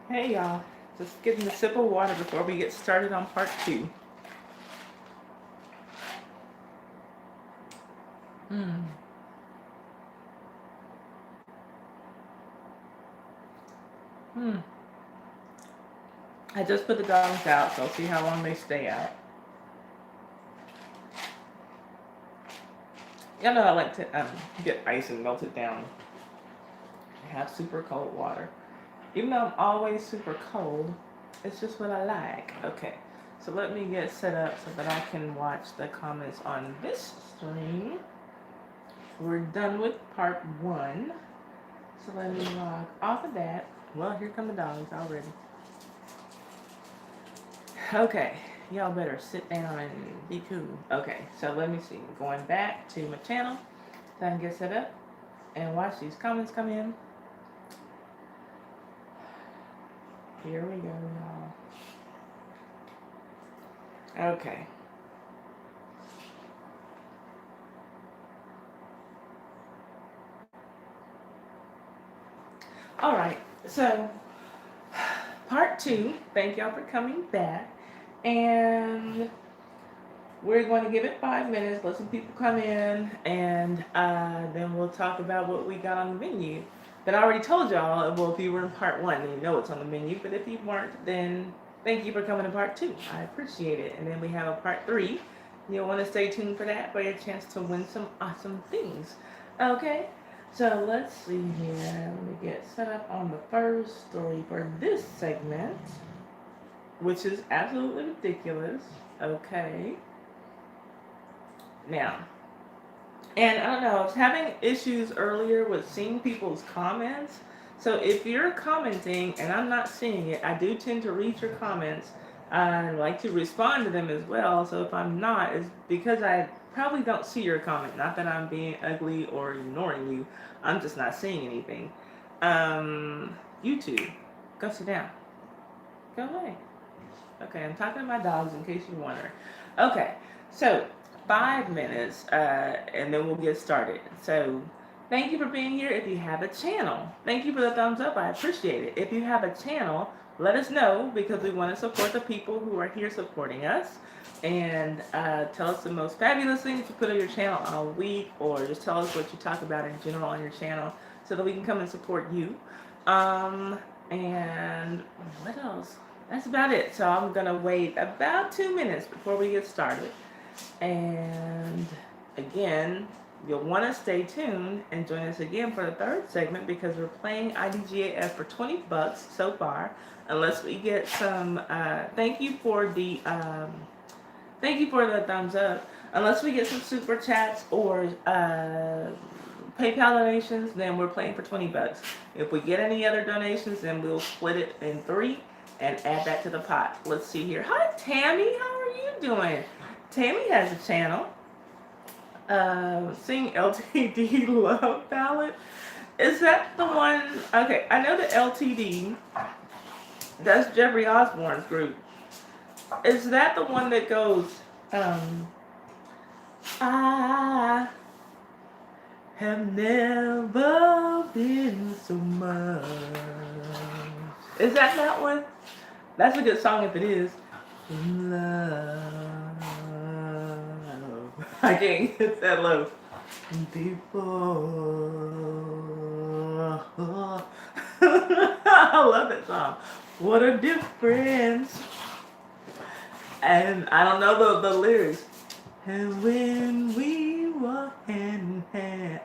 Hey y'all, just getting a sip of water before we get started on part two. Mm. Mm. I just put the dogs out, so I'll see how long they stay out. Y'all know I like to get ice and melt it down. I have super cold water. Even though I'm always super cold, it's just what I like. Okay, so let me get set up so that I can watch the comments on this stream. We're done with part one. So let me log off of that. Well, here come the dogs already. Okay, y'all better sit down and be cool. Okay, so let me see. Going back to my channel so I can get set up and watch these comments come in. Here we go, y'all. Okay. All right, so part two. Thank y'all for coming back. And we're going to give it 5 minutes, let some people come in, and then we'll talk about what we got on the menu. But I already told y'all, well, if you were in part one, then you know what's on the menu. But if you weren't, then thank you for coming to part two. I appreciate it. And then we have a part three. You'll want to stay tuned for that for your chance to win some awesome things. Okay? So let's see here. Let me get set up on the first story for this segment, which is absolutely ridiculous. Okay. Now, and I don't know, I was having issues earlier with seeing people's comments. So if you're commenting and I'm not seeing it, I do tend to read your comments. I like to respond to them as well. So if I'm not, it's because I probably don't see your comment. Not that I'm being ugly or ignoring you. I'm just not seeing anything. YouTube, go sit down. Go away. Okay, I'm talking to my dogs in case you're wondering. Okay, so 5 minutes, and then we'll get started. So, thank you for being here. If you have a channel, thank you for the thumbs up. I appreciate it. If you have a channel, let us know because we want to support the people who are here supporting us. And tell us the most fabulous things you put on your channel all week, or just tell us what you talk about in general on your channel so that we can come and support you. And what else? That's about it. So I'm going to wait about 2 minutes before we get started. And again, you'll want to stay tuned and join us again for the third segment because we're playing IDGAF for $20 so far. Unless we get some, thank you for the thumbs up. Unless we get some super chats or PayPal donations, then we're playing for $20. If we get any other donations, then we'll split it in three and add that to the pot. Let's see here. Hi, Tammy. How are you doing? Tammy has a channel. Sing LTD Love Ballad. Is that the one? Okay, I know the LTD. That's Jeffrey Osborne's group. Is that the one that goes, I have never been so much. Is that one? That's a good song if it is. In love. I can't get that low. Before. I love that song. What a difference. And I don't know the lyrics. And when we walk hand in hand.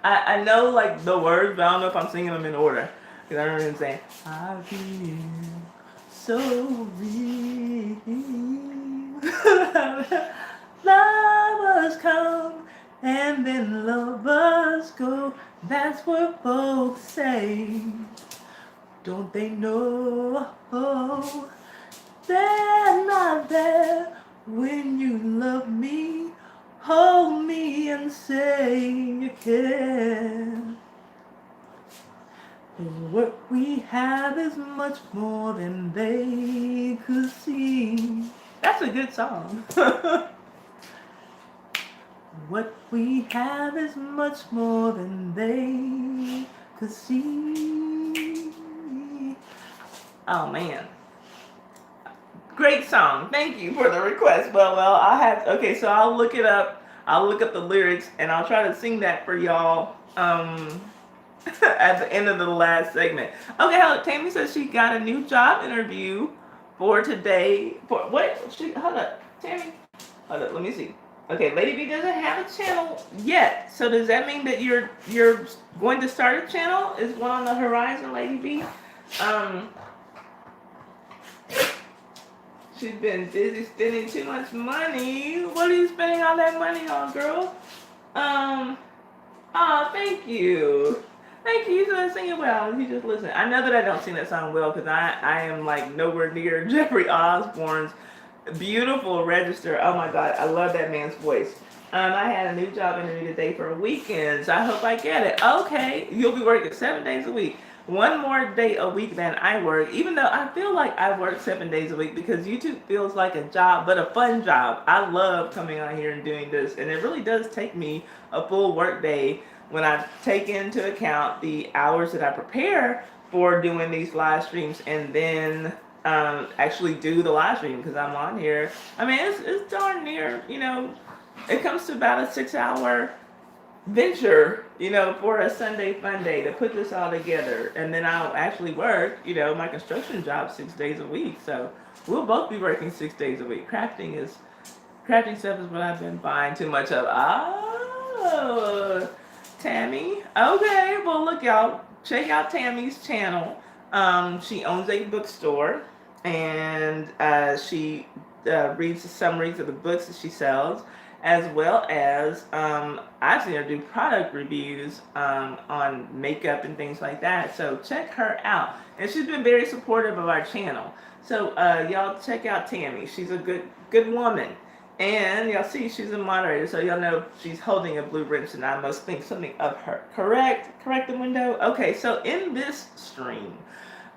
I know like the words, but I don't know if I'm singing them in order. Because I don't know what I'm saying. I feel so real. Lovers come and then lovers go. That's what folks say. Don't they know they're not there when you love me? Hold me and say you care. What we have is much more than they could see. That's a good song. What we have is much more than they could see. Oh man, great song. Thank you for the request. Well, I have. Okay, so I'll look it up. I'll look up the lyrics and I'll try to sing that for y'all. At the end of the last segment. Okay, hold Tammy says she got a new job interview for today. For what? Hold up, Tammy. Hold up. Let me see. Okay, Lady B doesn't have a channel yet. So does that mean that you're going to start a channel? Is one on the horizon, Lady B? Um, she's been busy spending too much money. What are you spending all that money on, girl? Oh, thank you. Thank you. You sing it well. You just listen. I know that I don't sing that song well because I am like nowhere near Jeffrey Osborne's beautiful register. Oh my God, I love that man's voice. I had a new job interview today for a weekend, so I hope I get it. Okay, you'll be working 7 days a week. One more day a week than I work, even though I feel like I work 7 days a week because YouTube feels like a job, but a fun job. I love coming on here and doing this, and it really does take me a full work day when I take into account the hours that I prepare for doing these live streams and then actually do the live stream because I'm on here. I mean, it's darn near, it comes to about a 6 hour venture, for a Sunday fun day to put this all together. And then I'll actually work, my construction job 6 days a week. So we'll both be working 6 days a week. Crafting stuff is what I've been buying too much of. Oh, Tammy. Okay, well look y'all, check out Tammy's channel. She owns a bookstore and she reads the summaries of the books that she sells, as well as I've seen her do product reviews on makeup and things like that. So check her out. And she's been very supportive of our channel. So y'all check out Tammy. She's a good woman. And y'all see she's a moderator, so y'all know she's holding a blue wrench and I must think something of her. Correct the window? Okay, so in this stream,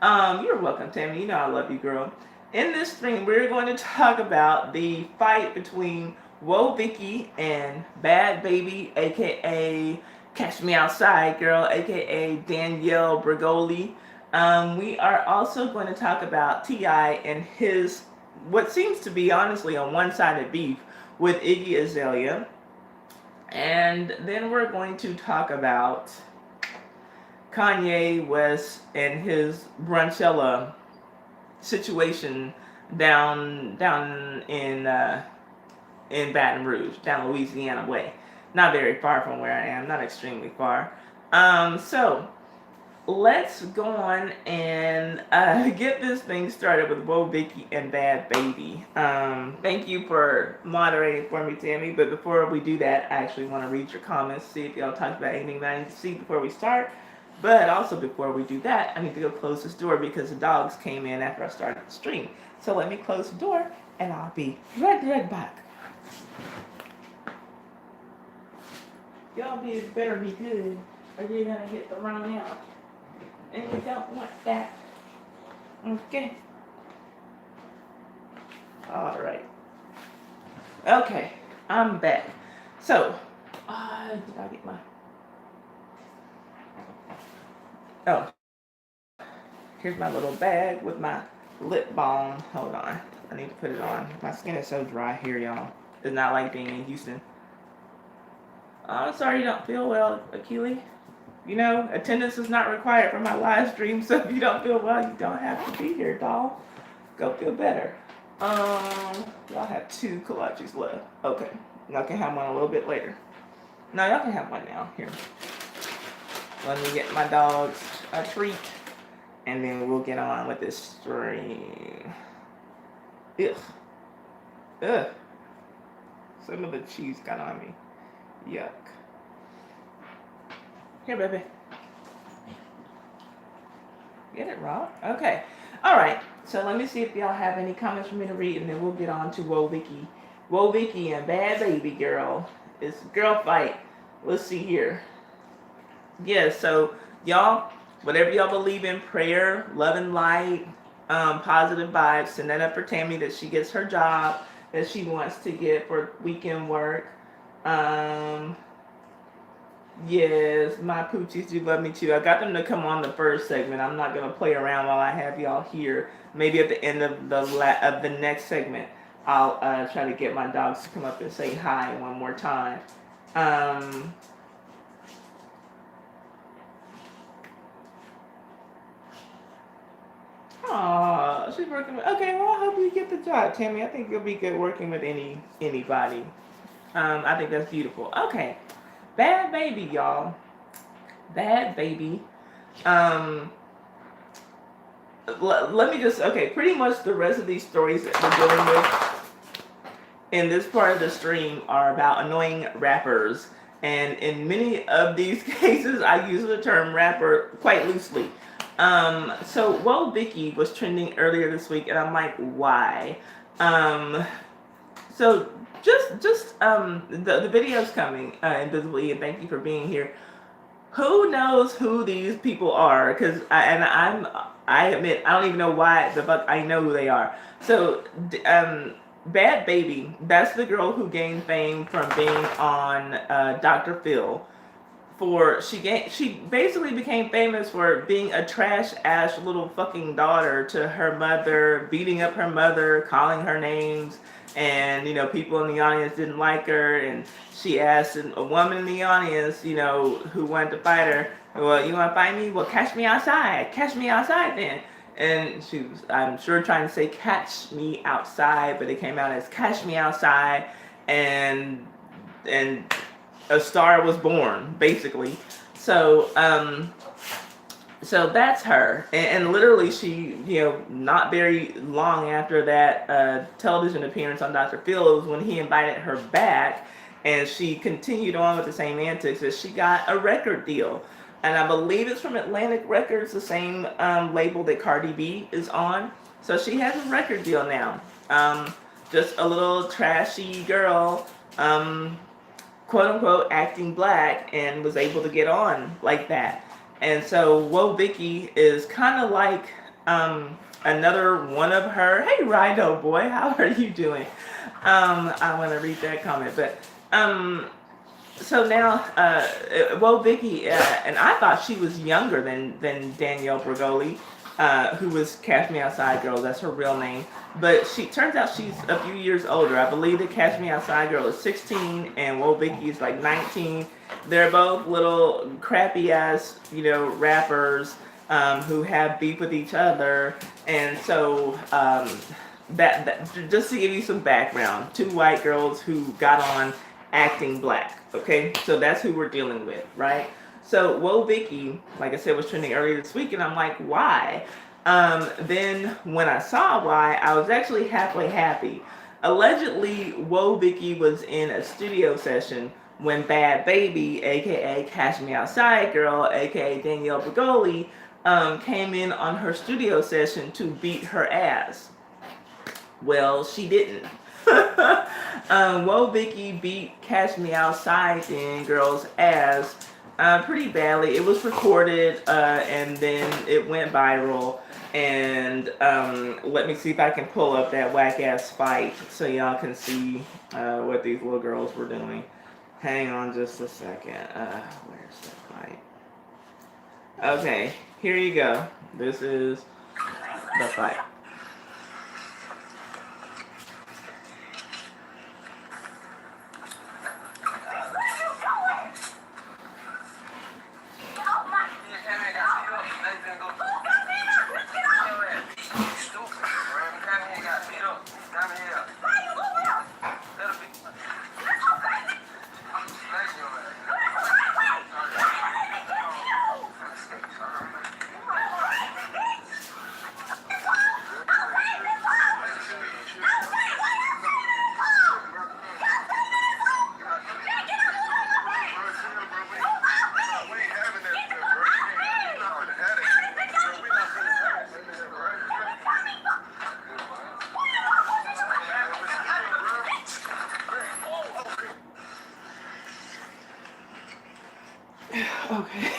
you're welcome, Tammy. You know I love you, girl. In this stream, we're going to talk about the fight between Woah Vicky and Bhad Bhabie, aka Catch Me Outside Girl, aka Danielle Bregoli. We are also going to talk about T.I. and his, what seems to be honestly a one-sided beef with Iggy Azalea. And then we're going to talk about Kanye West and his brunchella situation down in Baton Rouge, down Louisiana way. Not very far from where I am, not extremely far. So let's go on and get this thing started with Woah Vicky and Bhad Bhabie. Thank you for moderating for me, Tammy. But before we do that, I actually want to read your comments, see if y'all talked about anything that I need to see before we start. But also before we do that, I need to go close this door because the dogs came in after I started the stream. So let me close the door and I'll be right back. Y'all better be good or you're gonna get thrown out. And you don't want that. Okay. Alright. Okay, I'm back. So, did I get my... Oh. Here's my little bag with my lip balm. Hold on. I need to put it on. My skin is so dry here, y'all. It's not like being in Houston. I'm sorry you don't feel well, Akili. Attendance is not required for my live stream, so if you don't feel well, you don't have to be here, doll. Go feel better. Y'all have 2 kolaches left. Okay. Y'all can have one a little bit later. No, y'all can have one now. Here. Let me get my dogs a treat, and then we'll get on with this stream. Ugh. Some of the cheese got on me. Yuck. Here, baby. Get it, Rob? Okay. All right. So let me see if y'all have any comments for me to read, and then we'll get on to Woah Vicky. Woah Vicky and Bhad Bhabie, girl. It's a girl fight. Let's see here. Yeah, so y'all, whatever y'all believe in, prayer, love and light, positive vibes, send that up for Tammy that she gets her job that she wants to get for weekend work. Yes, my poochies do love me too. I got them to come on the first segment. I'm not gonna play around while I have y'all here. Maybe at the end of the next segment, I'll try to get my dogs to come up and say hi one more time. Um, Aw, she's working with. Okay, well, I hope you get the job, Tammy. I think you'll be good working with anybody. I think that's beautiful. Okay, Bhad Bhabie, y'all. Bhad Bhabie. Um, let me just. Okay, pretty much the rest of these stories that we're dealing with in this part of the stream are about annoying rappers. And in many of these cases, I use the term rapper quite loosely. So Woah Vicky was trending earlier this week, and I'm like, why? Um, so the video's coming invisibly, and thank you for being here. Who knows who these people are? Because I admit I don't even know why the fuck I know who they are. So Bhad Bhabie, that's the girl who gained fame from being on Dr. Phil. She basically became famous for being a trash ass little fucking daughter to her mother, beating up her mother, calling her names, and people in the audience didn't like her, and she asked a woman in the audience, who wanted to fight her, well, you want to fight me? Well, catch me outside then. And she was, I'm sure, trying to say catch me outside, but it came out as catch me outside, and a star was born, basically. So, so that's her, and literally, she, not very long after that television appearance on Dr. Phil was when he invited her back, and she continued on with the same antics. As she got a record deal, and I believe it's from Atlantic Records, the same label that Cardi B is on. So she has a record deal now. Just a little trashy girl. Quote unquote acting black, and was able to get on like that. And so Woah Vicky is kind of like another one of her. Hey Rhino boy, how are you doing? I want to read that comment, but so now Woah Vicky, and I thought she was younger than Danielle Bregoli, who was Catch Me Outside Girl. That's her real name. But she turns out she's a few years older. I believe that Catch Me Outside Girl is 16 and Woah Vicky is like 19. They're both little crappy ass, rappers who have beef with each other. And so that just to give you some background, two white girls who got on acting black. Okay, so that's who we're dealing with, right? So Woah Vicky, like I said, was trending earlier this week, and I'm like, why? Then when I saw why, I was actually halfway happy. Allegedly, Woah Vicky was in a studio session when Bhad Bhabie, aka Cash Me Outside Girl, aka Danielle Bregoli, came in on her studio session to beat her ass. Well, she didn't. Woah Vicky beat Cash Me Outside then girl's ass pretty badly. It was recorded and then it went viral. And let me see if I can pull up that whack ass fight so y'all can see what these little girls were doing. Hang on just a second. Where's that fight? Okay, here you go. This is the fight. Okay.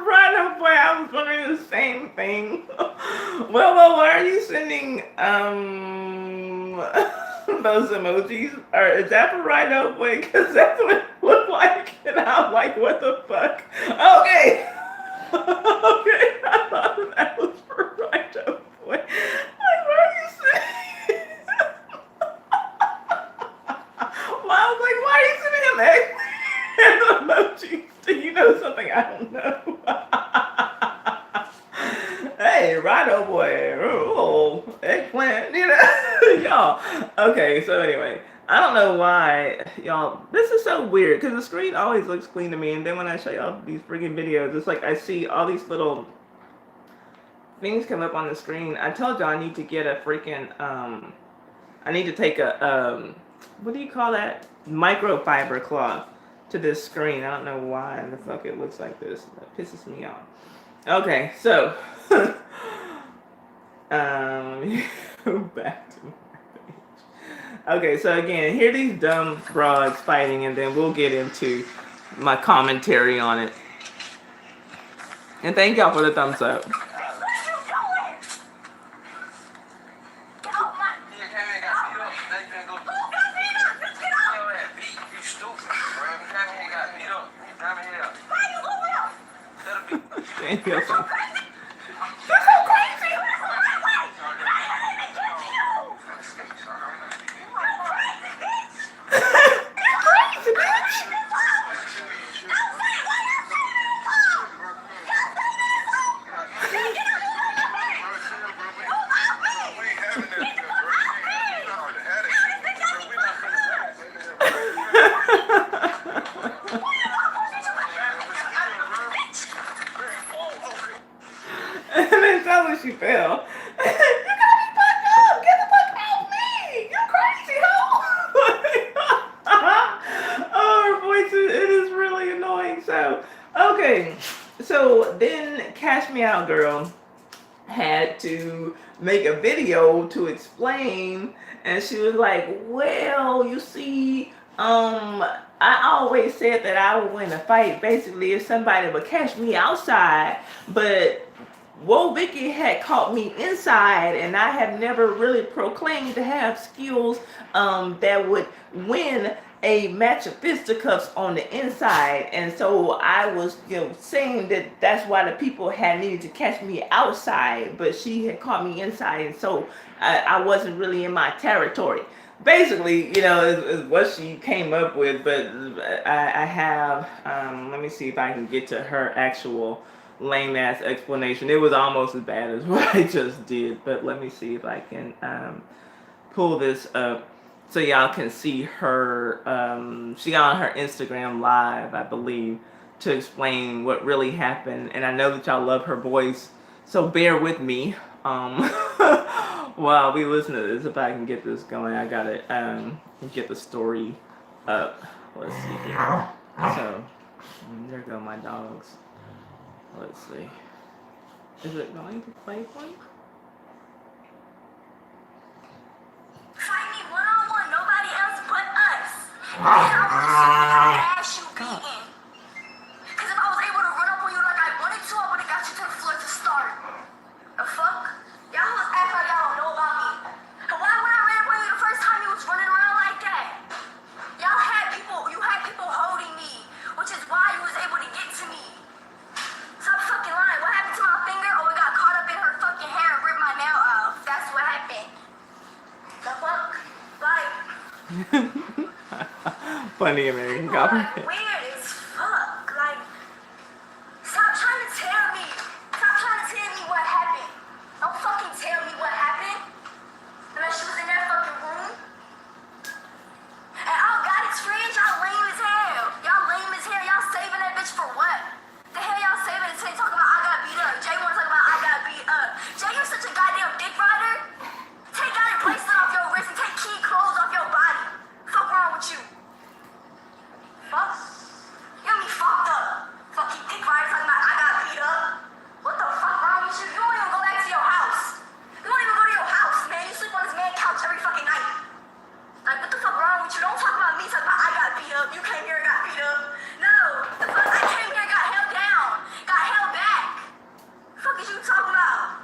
Right, boy, I was wondering the same thing. Well, why are you sending those emojis? Or is that for right up? Wait, because that's what it looked like, and I'm like, what the fuck? Okay. Okay, I thought that was for right up. Wait, like, why are you sending? Well, I was like, why are you sending him emojis? Do you know something I don't know? Hey, Rhino boy, oh, eggplant, y'all. Okay, so anyway, I don't know why, y'all. This is so weird because the screen always looks clean to me, and then when I show y'all these freaking videos, it's like I see all these little things come up on the screen. I told y'all I need to get a freaking I need to take a what do you call that? Microfiber cloth to this screen. I don't know why the fuck it looks like this. That pisses me off. Okay, so let me go back to my page. Okay, so again, here are these dumb broads fighting, and then we'll get into my commentary on it. And thank y'all for the thumbs up. Daniel, that's so crazy. And then tell her she fell. You got me fucked up. Get the fuck off me. You crazy hoe. Oh, her voice it is really annoying. So okay. So then Cash Me Out Girl had to make a video to explain, and she was like, well, you see, I always said that I would win a fight basically if somebody would catch me outside, but Woah Vicky had caught me inside, and I have never really proclaimed to have skills that would win a match of fisticuffs on the inside. And so I was, saying that that's why the people had needed to catch me outside, but she had caught me inside, and so I wasn't really in my territory. Basically, is what she came up with. But I have, let me see if I can get to her actual lame ass explanation. It was almost as bad as what I just did, but let me see if I can pull this up so y'all can see her. She got on her Instagram live, I believe, to explain what really happened. And I know that y'all love her voice, so bear with me while we listen to this. If I can get this going, I gotta get the story up. Let's see here. So there go my dogs. Let's see. Is it going to play for you? Fight me one-on-one, nobody else but us. And I want to see you beaten. Because if I was able to run up on you like I wanted to, I would have got you to the floor to start. The fuck? Y'all was acting like y'all don't know about me. And why when I ran up on you the first time you was running around like that? You had people holding me, which is why you was able to get to me. Stop fucking lying. What happened to my finger? Oh, it got caught up in her fucking hair and ripped my nail off. That's what happened. The fuck? Like... Funny American government. Weird as fuck. Like... Stop trying to tell me. Stop trying to tell me what happened. Don't fucking tell me what happened. Unless she was in that fucking room. And oh god, it's fringe. Y'all lame as hell. Y'all lame as hell. Y'all saving that bitch for what? The hell y'all saving it to talking about I got beat up? Jay wanna talk about I got beat up. Jay, you're such a goddamn dick rider. Take out your bracelet off your wrist and take key clothes off your body. Fuck wrong with you? Fuck? You got me fucked up. Fucking dick rider talking about I got beat up. What the fuck wrong with you? You don't even go back to your house. You don't even go to your house, man. You sleep on this man's couch every fucking night. Like, what the fuck wrong with you? Don't talk about me, talk about I got beat up. You came here and got beat up. No, the fuck, I came here and got held down. Got held back. The fuck is you talking about?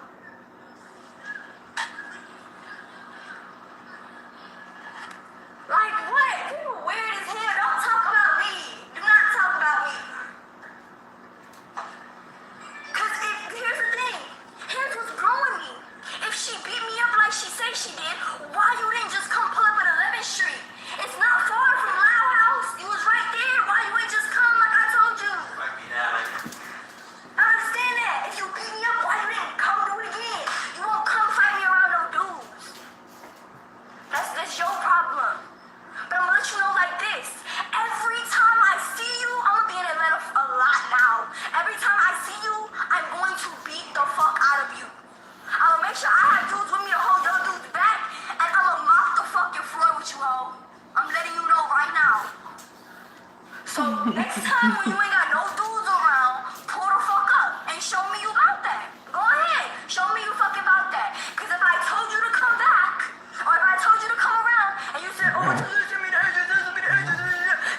So next time when you ain't got no dudes around, pull the fuck up and show me you about that. Go ahead, show me you fucking about that. Cause if I told you to come back, or if I told you to come around, and you said, oh, I told you to send me the urges,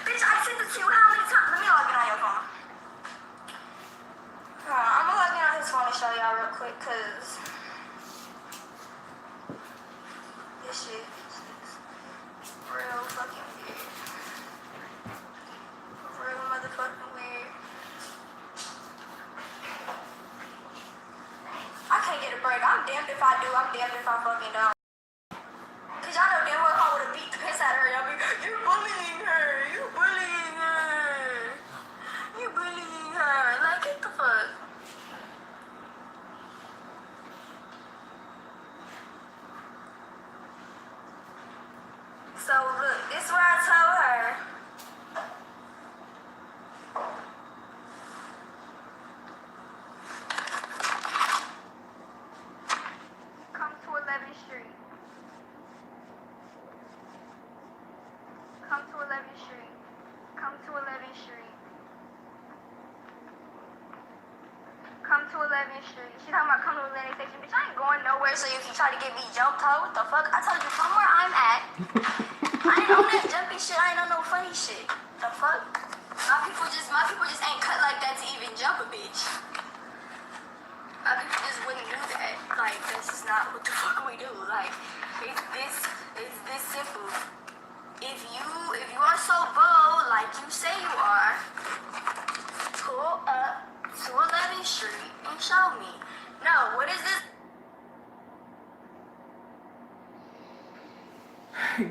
bitch, I sent it to you how many times? Let me log in on your phone. I'm gonna log in on his phone and show y'all real quick, cause this shit is real fucking weird. Real motherfucking weird. I can't get a break. I'm damned if I do. I'm damned if I fucking don't. Cause y'all know damn well if I would've beat the piss out of her, y'all be, you're bullying her. You're bullying her. You're bullying her. Like, get the fuck. So look, this is where I told her. Come to 11th Street. Come to 11th Street. Come to 11th Street. Come to 11th Street. She talking about come to 11th Station. Bitch, I ain't going nowhere so you can try to get me jumped out. What the fuck? I told you from where I'm at. I ain't on that jumpy shit. I ain't on no funny shit. The fuck? My people just ain't cut like that to even jump a bitch. My people just wouldn't do that. Like, that's just not what the fuck we do. Like, it's this simple. If you are so bold, like you say you are, pull up to 11th Street and show me. No, what is this?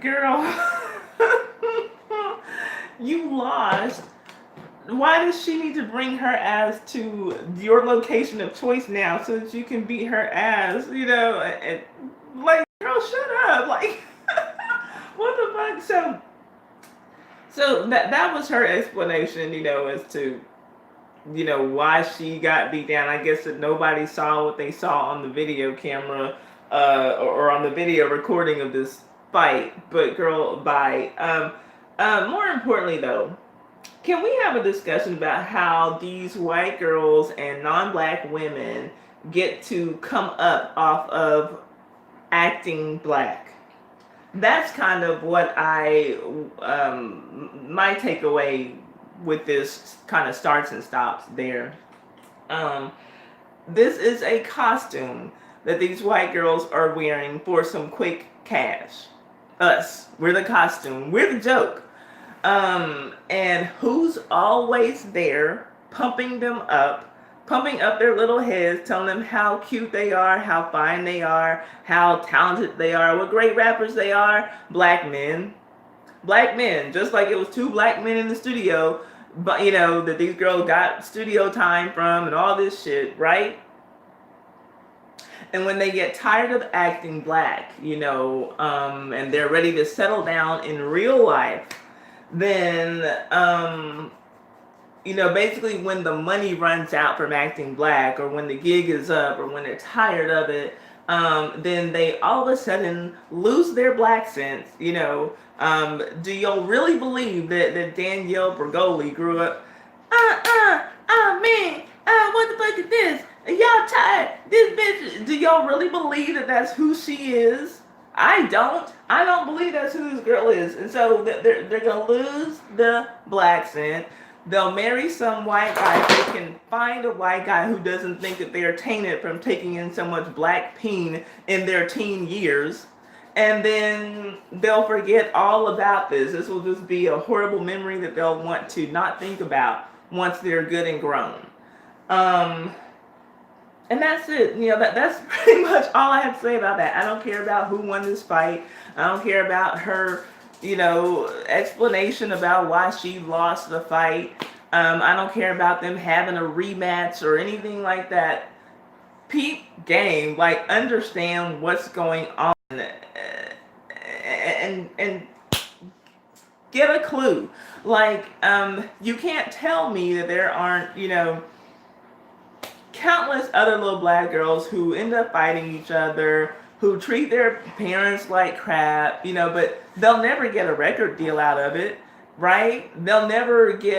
Girl, you lost. Why does she need to bring her ass to your location of choice now so that you can beat her ass? You know, like, girl, shut up. Like, what the fuck? So that was her explanation, you know, as to, you know, why she got beat down. I guess that nobody saw what they saw on the video camera, or on the video recording of this fight. But girl, bye. More importantly though, can we have a discussion about how these white girls and non-black women get to come up off of acting black? That's kind of what my takeaway with this kind of starts and stops there. This is a costume that these white girls are wearing for some quick cash. Us, we're the costume, we're the joke. And who's always there pumping them up, pumping up their little heads, telling them how cute they are, how fine they are, how talented they are, what great rappers they are? Black men. Black men, just like it was two black men in the studio, but you know, that these girls got studio time from and all this shit, right? And when they get tired of acting black, you know, and they're ready to settle down in real life, then, you know, basically when the money runs out from acting black, or when the gig is up, or when they're tired of it, then they all of a sudden lose their black sense, you know. Do y'all really believe that Danielle Bergoli grew up, man, what the fuck is this? Y'all tired, this bitch, do y'all really believe that that's who she is? I don't believe that's who this girl is. And so they're gonna lose the black scent. They'll marry some white guy if they can find a white guy who doesn't think that they're tainted from taking in so much black peen in their teen years. And then they'll forget all about this. This will just be a horrible memory that they'll want to not think about once they're good and grown. And that's it. You know, that's pretty much all I have to say about that. I don't care about who won this fight. I don't care about her, you know, explanation about why she lost the fight. I don't care about them having a rematch or anything like that. Peep game, like, understand what's going on, and get a clue. Like, you can't tell me that there aren't, you know, countless other little black girls who end up fighting each other, who treat their parents like crap, you know, but they'll never get a record deal out of it. right? They'll never be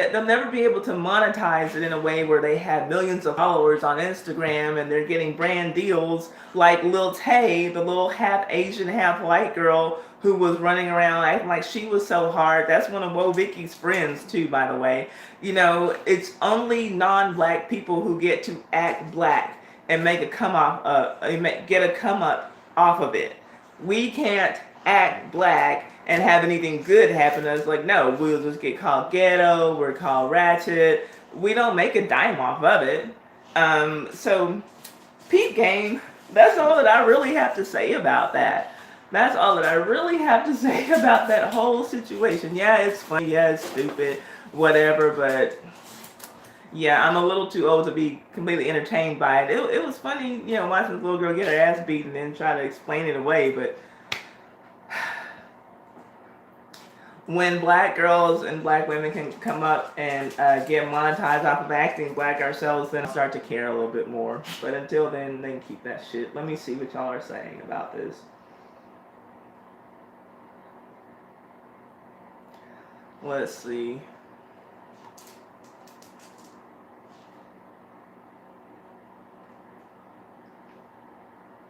able to monetize it in a way where they have millions of followers on Instagram and they're getting brand deals like Lil Tay, the little half Asian, half white girl who was running around acting like she was so hard. That's one of Woah Vicky's friends too, by the way. You know, it's only non-black people who get to act black and make a come off, get a come up off of it. We can't act black and have anything good happen to us. Like, no, we'll just get called ghetto, we're called ratchet. We don't make a dime off of it. So, peep game, that's all that I really have to say about that. That's all that I really have to say about that whole situation. Yeah, it's funny, yeah, it's stupid, whatever, but yeah, I'm a little too old to be completely entertained by it. It was funny, you know, watching this little girl get her ass beat and then try to explain it away, but when black girls and black women can come up and get monetized off of acting black ourselves, then I'll start to care a little bit more. But until then keep that shit. Let me see what y'all are saying about this. Let's see.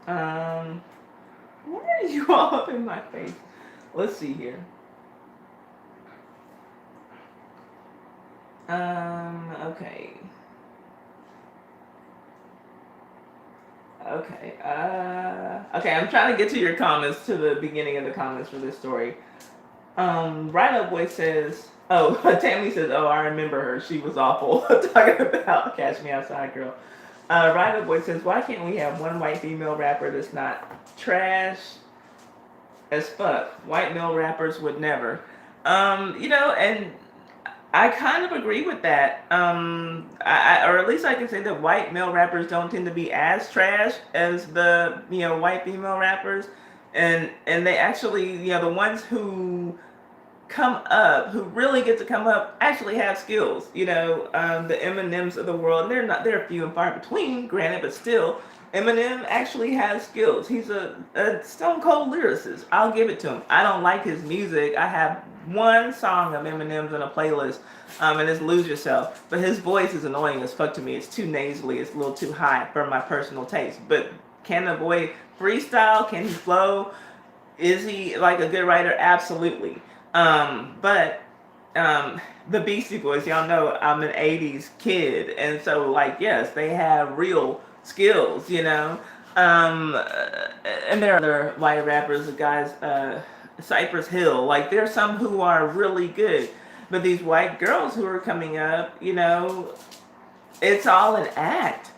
Why are you all up in my face? Let's see here. Okay. Okay, I'm trying to get to your comments, to the beginning of the comments for this story. Right Up Boy says, oh, Tammy says, oh, I remember her. She was awful. Talking about Catch Me Outside Girl. Right Up Boy says, why can't we have one white female rapper that's not trash as fuck? White male rappers would never. You know, and I kind of agree with that. Or at least I can say that white male rappers don't tend to be as trash as the, you know, white female rappers, and they actually, you know, the ones who come up, who really get to come up, actually have skills. You know, the Eminems of the world, they're few and far between, granted, but still, Eminem actually has skills. He's a stone cold lyricist. I'll give it to him. I don't like his music. I have one song of Eminem's in a playlist, and it's Lose Yourself. But his voice is annoying as fuck to me. It's too nasally. It's a little too high for my personal taste. But can the boy freestyle? Can he flow? Is he like a good writer? Absolutely. But the Beastie Boys, y'all know I'm an 80s kid, and so like, yes, they have real skills, you know. And there are other white rappers, the guys, Cypress Hill, like there's some who are really good, but these white girls who are coming up, you know, it's all an act.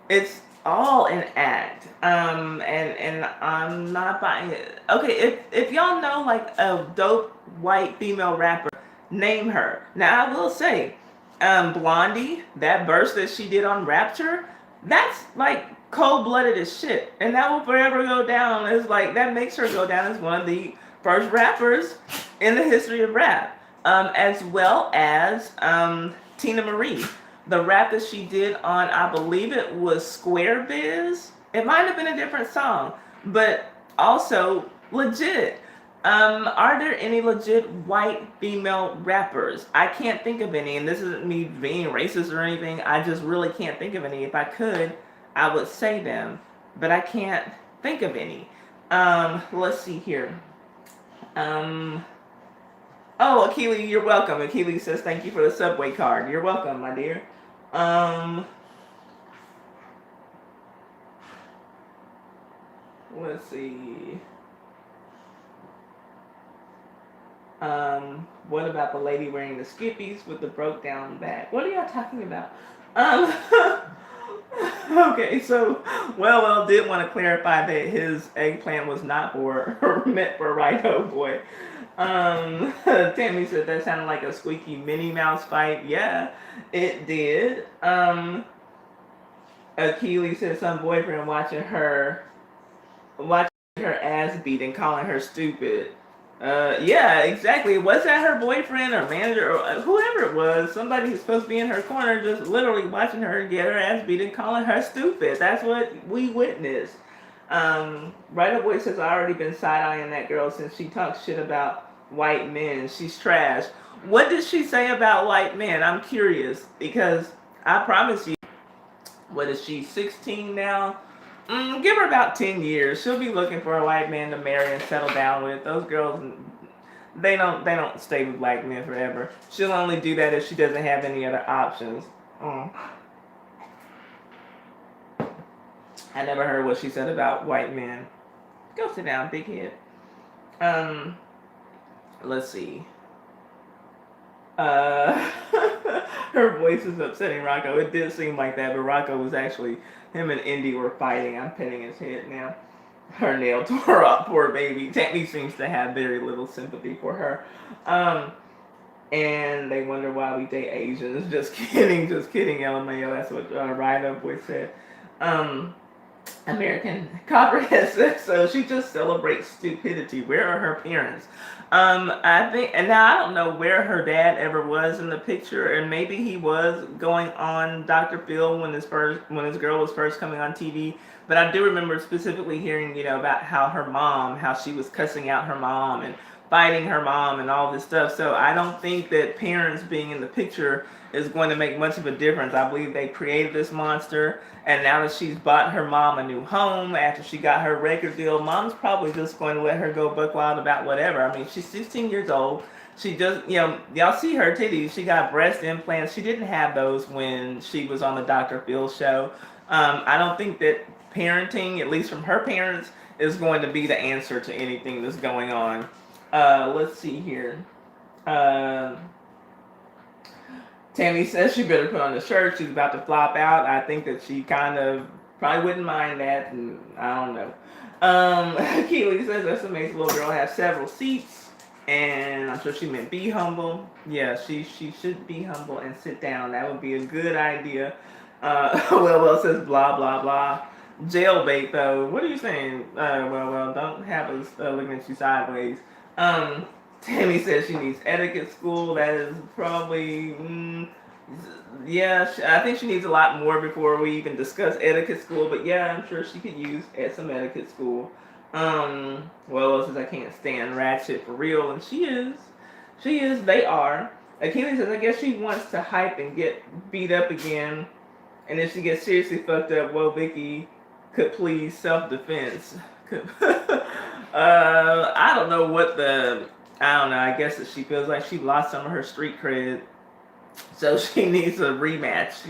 It's all an act. And I'm not buying it. Okay, if y'all know like a dope white female rapper, name her. Now I will say, Blondie, that verse that she did on Rapture, that's like cold-blooded as shit, and that will forever go down as like, that makes her go down as one of the first rappers in the history of rap. As well as Tina Marie, the rap that she did on, I believe it was Square Biz. It might have been a different song, but also legit. Are there any legit white female rappers? I can't think of any, and this isn't me being racist or anything. I just really can't think of any. If I could, I would say them, but I can't think of any. Let's see here. Oh, Akili, you're welcome. Akili says thank you for the Subway card. You're welcome, my dear. Let's see. What about the lady wearing the skippies with the broke down back? What are y'all talking about? Okay, so well did want to clarify that his eggplant was not for meant for Right Oh Boy. Tammy said that sounded like a squeaky Minnie Mouse fight. Yeah, it did. Akili said some boyfriend watching her ass beat and calling her stupid. Yeah, exactly. Was that her boyfriend or manager or whoever it was? Somebody who's supposed to be in her corner, just literally watching her get her ass beat and calling her stupid. That's what we witnessed. Right Up Boy says, I already been side-eyeing that girl since she talks shit about white men. She's trash. What did she say about white men? I'm curious because I promise you, what is she, 16 now? Give her about 10 years. She'll be looking for a white man to marry and settle down with. Those girls, they don't stay with black men forever. She'll only do that if she doesn't have any other options. I never heard what she said about white men. Go sit down, big head. Let's see. Her voice is upsetting Rocco. It did seem like that, but Rocco was actually, him and Indy were fighting. I'm petting his head now. Her nail tore up, poor baby. Tammy seems to have very little sympathy for her. And they wonder why we date Asians. Just kidding, LMAO. That's what Ride Up Boy said. American Copperhead says so. She just celebrates stupidity. Where are her parents? I think, and now I don't know where her dad ever was in the picture, and maybe he was going on Dr. Phil when his girl was first coming on TV. But I do remember specifically hearing, about how she was cussing out her mom and fighting her mom and all this stuff. So I don't think that parents being in the picture is going to make much of a difference. I believe they created this monster, and now that she's bought her mom a new home after she got her record deal, mom's probably just going to let her go buck wild about whatever. I mean, she's 16 years old. She just, y'all see her titties. She got breast implants. She didn't have those when she was on the Dr. Phil show. I don't think that parenting, at least from her parents, is going to be the answer to anything that's going on. Let's see here. Tammy says she better put on the shirt. She's about to flop out. I think that she kind of probably wouldn't mind that. And I don't know. Keely says that's what makes a little girl have several seats. And I'm sure she meant be humble. Yeah, she should be humble and sit down. That would be a good idea. Well says blah, blah, blah. Jailbait, though. What are you saying? Well, don't have us looking at you sideways. Tammy says she needs etiquette school. That is probably, yeah, I think she needs a lot more before we even discuss etiquette school. But yeah, I'm sure she could use some etiquette school. Well, says I can't stand Ratchet for real, and she is. They are. Keely says I guess she wants to hype and get beat up again, and if she gets seriously fucked up, Woah Vicky could please self-defense. I don't know what I don't know. I guess that she feels like she lost some of her street cred, so she needs a rematch.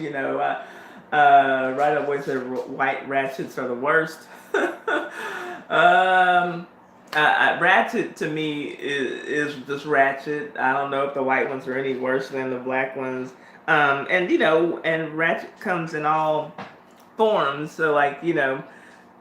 Right away said white ratchets are the worst. Ratchet to me is just ratchet. I don't know if the white ones are any worse than the black ones. And ratchet comes in all forms. So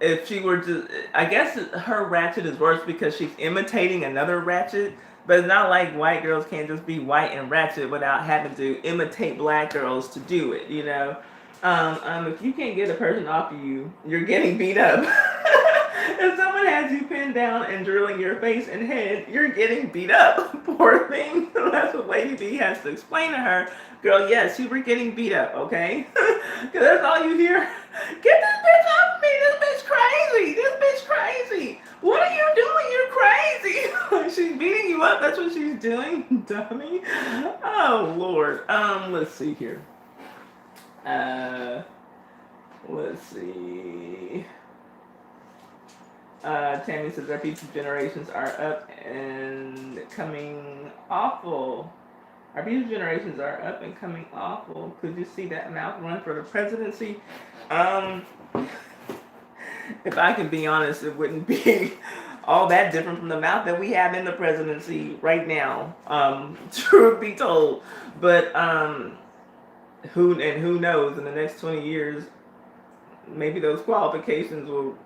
if she were to, I guess her ratchet is worse because she's imitating another ratchet. But it's not like white girls can't just be white and ratchet without having to imitate black girls to do it, if you can't get a person off of you, you're getting beat up. If someone has you pinned down and drilling your face and head, you're getting beat up. Poor thing. That's what Lady B has to explain to her. Girl, yes, you were getting beat up, okay? Because that's all you hear. Get this bitch off of me. This bitch crazy. What are you doing? You're crazy. She's beating you up. That's what she's doing, dummy. Oh, Lord. Let's see here. Let's see. Tammy says our future generations are up and coming awful. Our future generations are up and coming awful. Could you see that mouth run for the presidency? If I can be honest, it wouldn't be all that different from the mouth that we have in the presidency right now. Truth be told. But who knows, in the next 20 years, maybe those qualifications will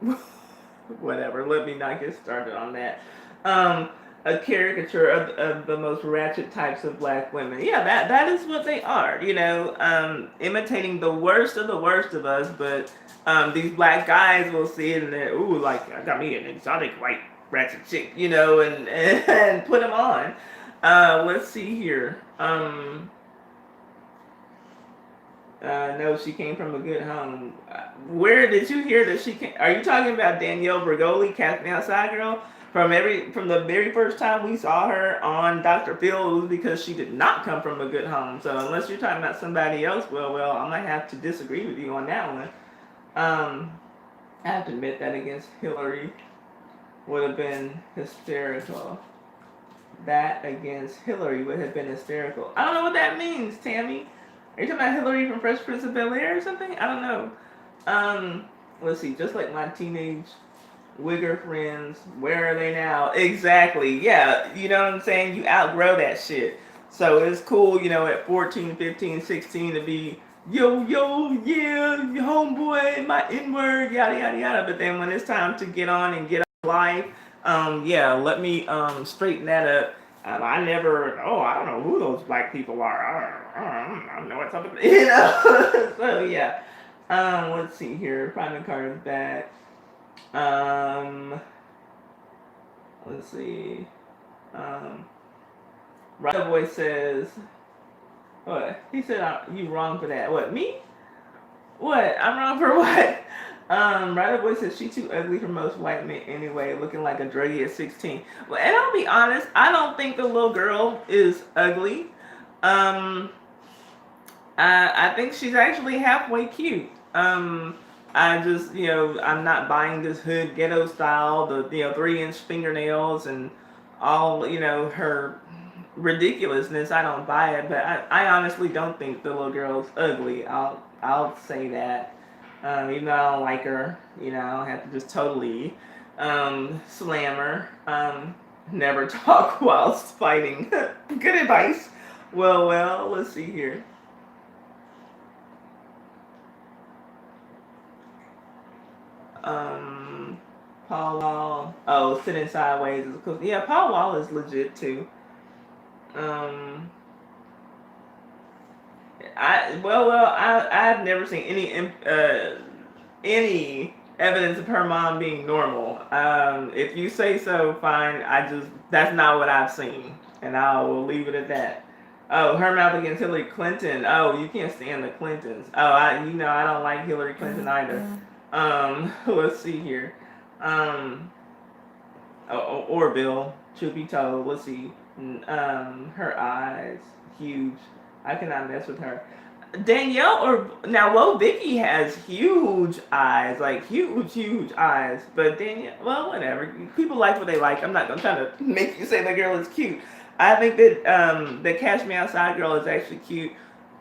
whatever, let me not get started on that. A caricature of the most ratchet types of black women. Yeah, that is what they are, imitating the worst of us, but these black guys will see it and they're, ooh, like, I got me an exotic white ratchet chick, and put them on. Let's see here. No, she came from a good home. Where did you hear that she came? Are you talking about Danielle Bergoli, Cast Me Outside Girl? from the very first time we saw her on Dr. Phil, it was because she did not come from a good home. So unless you're talking about somebody else, well, I might have to disagree with you on that one. I have to admit that against Hillary would have been hysterical. That against Hillary would have been hysterical. I don't know what that means, Tammy. Are you talking about Hillary from Fresh Prince of Bel-Air or something? I don't know. Let's see. Just like my teenage wigger friends, where are they now? Exactly. Yeah, you know what I'm saying? You outgrow that shit. So it's cool, at 14, 15, 16 to be, yo, yeah, homeboy, my N-word, yada, yada, yada. But then when it's time to get on and get on life, yeah, let me straighten that up. I don't know who those black people are. I don't know what's up with it. So, yeah. Let's see here. Private Carter's back. Let's see. Right Boy says, what? He said, you wrong for that. What, me? What? I'm wrong for what? Right Boy says, she too ugly for most white men anyway, looking like a druggie at 16. Well, and I'll be honest, I don't think the little girl is ugly. I think she's actually halfway cute. I just, I'm not buying this hood ghetto style, the 3-inch fingernails and all, her ridiculousness. I don't buy it, but I honestly don't think the little girl's ugly. I'll say that. Even though I don't like her, I don't have to just totally slam her. Never talk whilst fighting. Good advice. Well, let's see here. Paul Wall. Oh, sitting sideways is cool. Yeah, Paul Wall is legit too. I've never seen any evidence of her mom being normal. If you say so, fine. That's not what I've seen, and I will leave it at that. Oh, her mouth against Hillary Clinton. Oh, you can't stand the Clintons. Oh, I don't like Hillary Clinton either. Let's see here. Or Bill, truth be told, let's see. Her eyes, huge. I cannot mess with her. Danielle now Woah Vicky has huge eyes, like huge eyes. But Danielle, well, whatever. People like what they like. I'm not gonna try to make you say the girl is cute. I think that the Cash Me Outside girl is actually cute.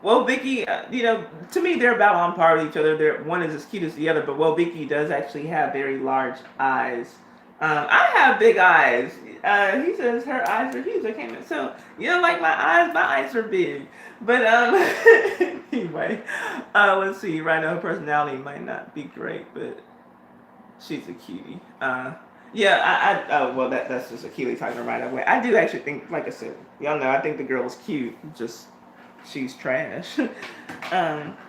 Woah Vicky, to me they're about on par with each other. One is as cute as the other, but Woah Vicky does actually have very large eyes. I have big eyes. He says her eyes are huge. I can't. So you don't like my eyes? My eyes are big. But anyway, let's see. Right now, her personality might not be great, but she's a cutie. Yeah, well, that's just a Keely talking right away. I do actually think, like I said, y'all know, I think the girl's cute. Just she's trash.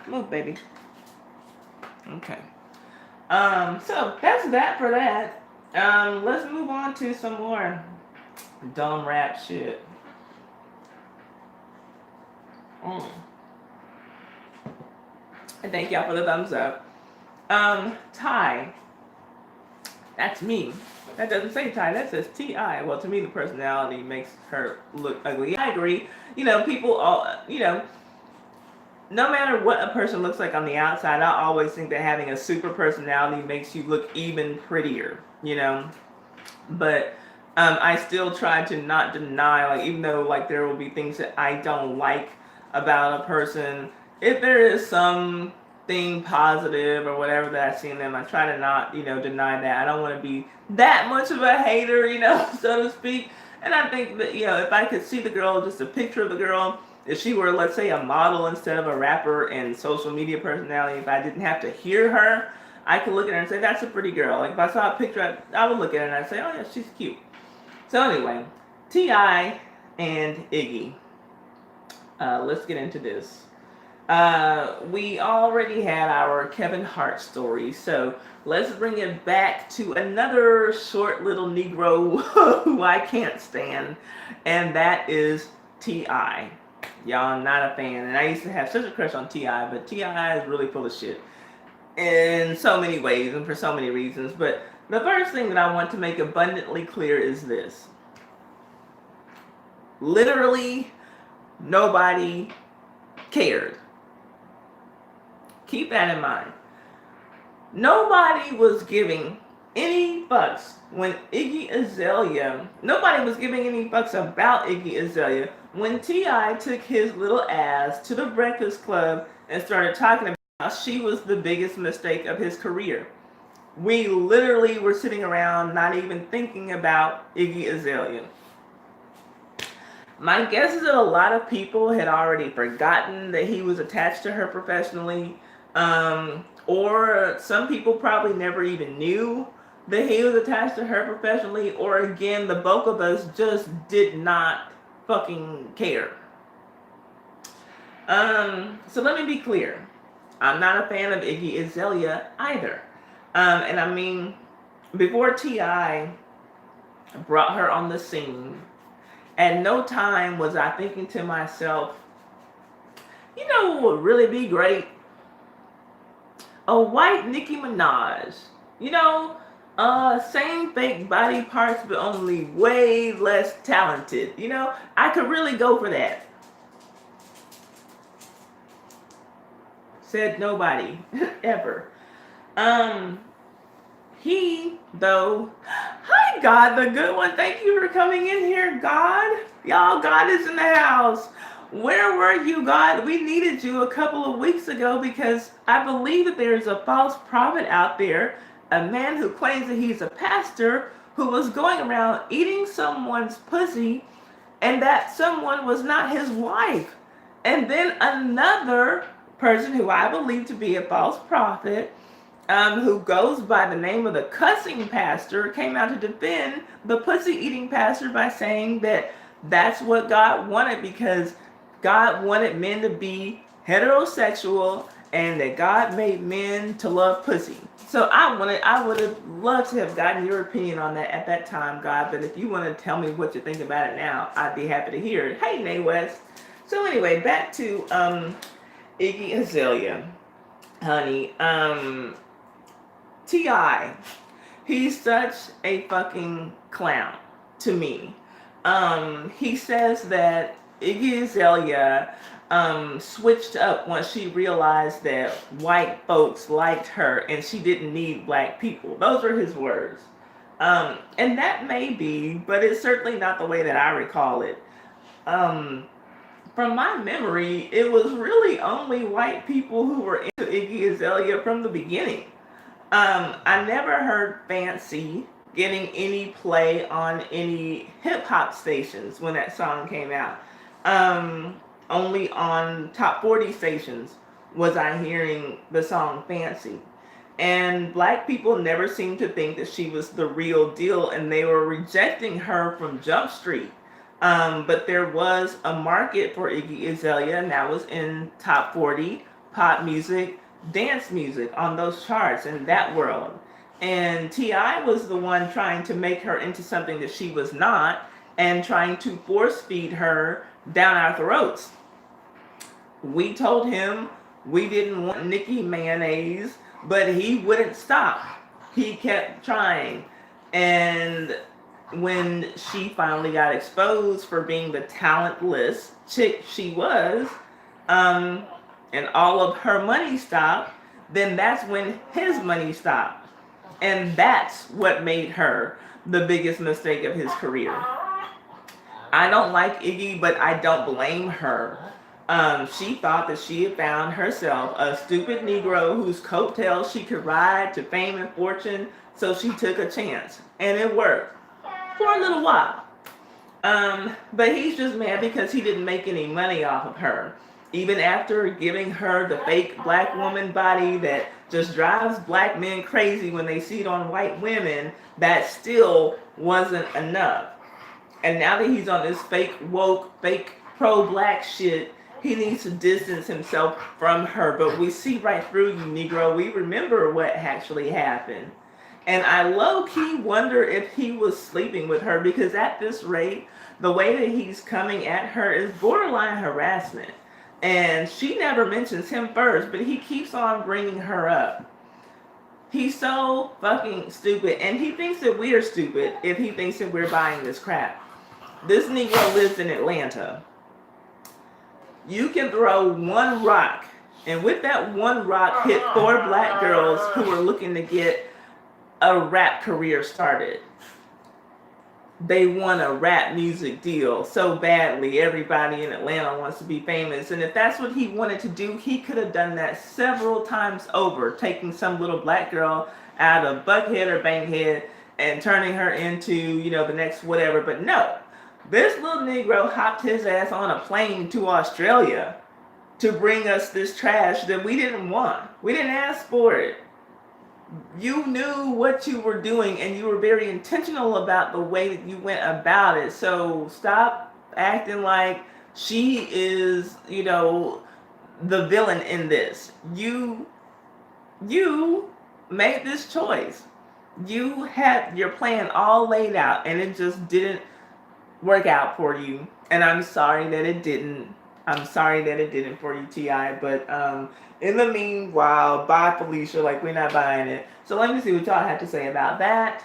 Move, baby. Okay. So that's that for that. Let's move on to some more dumb rap shit. And thank y'all for the thumbs up. Ty. That's me. That doesn't say Ty, that says T.I. Well, to me, the personality makes her look ugly. I agree. People all, no matter what a person looks like on the outside, I always think that having a super personality makes you look even prettier, But I still try to not deny, like, even though, like, there will be things that I don't like about a person, if there is something positive or whatever that I see in them, I try to not, deny that. I don't want to be that much of a hater, so to speak. And I think that, if I could see the girl, just a picture of the girl, if she were, let's say, a model instead of a rapper and social media personality, if I didn't have to hear her, I could look at her and say, that's a pretty girl. Like, if I saw a picture, I would look at her and I'd say, oh, yeah, she's cute. So anyway, T.I. and Iggy. Let's get into this. We already had our Kevin Hart story, so let's bring it back to another short little Negro who I can't stand, and that is T.I. Y'all, I'm not a fan, and I used to have such a crush on T.I., but T.I. is really full of shit in so many ways and for so many reasons. But The first thing that I want to make abundantly clear is this. Literally, nobody cared. Keep that in mind. Nobody was giving any fucks when Iggy Azalea, nobody was giving any fucks about Iggy Azalea when T.I. took his little ass to the Breakfast Club and started talking about how she was the biggest mistake of his career. We literally were sitting around not even thinking about Iggy Azalea. My guess is that a lot of people had already forgotten that he was attached to her professionally. Or some people probably never even knew that he was attached to her professionally. Or again, the bulk of us just did not fucking care. So let me be clear. I'm not a fan of Iggy Azalea either. And I mean, before T.I. brought her on the scene, at no time was I thinking to myself, you know what would really be great? A white Nicki Minaj. You know, same fake body parts, but only way less talented. You know, I could really go for that. Said nobody, ever. He, though, hi God, the good one, thank you for coming in here, God. Y'all, God is in the house. Where were you, God? We needed you a couple of weeks ago because I believe that there's a false prophet out there, a man who claims that he's a pastor who was going around eating someone's pussy and that someone was not his wife. And then another person who I believe to be a false prophet, who goes by the name of the cussing pastor, came out to defend the pussy eating pastor by saying that that's what God wanted because God wanted men to be heterosexual and that God made men to love pussy. So I would have loved to have gotten your opinion on that at that time, God, but if you want to tell me what you think about it now, I'd be happy to hear it. Hey, Nay West. So anyway, back to Iggy Azalea, honey. T.I. He's such a fucking clown to me. He says that Iggy Azalea switched up once she realized that white folks liked her and she didn't need black people. Those are his words. And that may be, but it's certainly not the way that I recall it. From my memory, it was really only white people who were into Iggy Azalea from the beginning. I never heard Fancy getting any play on any hip hop stations when that song came out. Only on top 40 stations was I hearing the song Fancy. And black people never seemed to think that she was the real deal and they were rejecting her from Jump Street. But there was a market for Iggy Azalea and that was in top 40 pop music, dance music on those charts in that world. And T.I. was the one trying to make her into something that she was not and trying to force feed her down our throats. We told him we didn't want Nicki mayonnaise, but he wouldn't stop. He kept trying. And when she finally got exposed for being the talentless chick she was, and all of her money stopped, then that's when his money stopped. And that's what made her the biggest mistake of his career. I don't like Iggy, but I don't blame her. She thought that she had found herself a stupid Negro whose coattails she could ride to fame and fortune, so she took a chance. And it worked. For a little while. But he's just mad because he didn't make any money off of her. Even after giving her the fake black woman body that just drives black men crazy when they see it on white women, that still wasn't enough. And now that he's on this fake woke, fake pro-black shit, he needs to distance himself from her. But we see right through you, Negro. We remember what actually happened. And I low-key wonder if he was sleeping with her because at this rate, the way that he's coming at her is borderline harassment. And she never mentions him first, but he keeps on bringing her up. He's so fucking stupid, and he thinks that we are stupid if he thinks that we're buying this crap. This Negro lives in Atlanta. You can throw one rock, and with that one rock, hit 4 black girls who were looking to get a rap career started. They want a rap music deal so badly. Everybody in Atlanta wants to be famous. And if that's what he wanted to do, he could have done that several times over, taking some little black girl out of Buckhead or Bankhead and turning her into, the next whatever. But no, this little Negro hopped his ass on a plane to Australia to bring us this trash that we didn't want. We didn't ask for it. You knew what you were doing, and you were very intentional about the way that you went about it. So stop acting like she is, the villain in this. You made this choice. You had your plan all laid out, and it just didn't work out for you. And I'm sorry that it didn't. I'm sorry that it didn't for you, T.I. But in the meanwhile, bye, Felicia. Like, we're not buying it. So let me see what y'all have to say about that.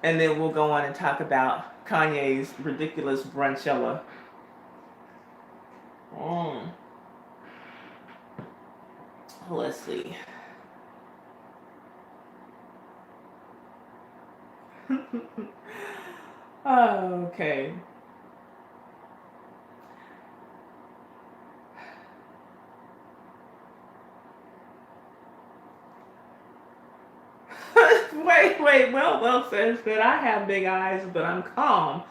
And then we'll go on and talk about Kanye's ridiculous brunchella. Let's see. Okay. Wait. Well says that I have big eyes, but I'm calm.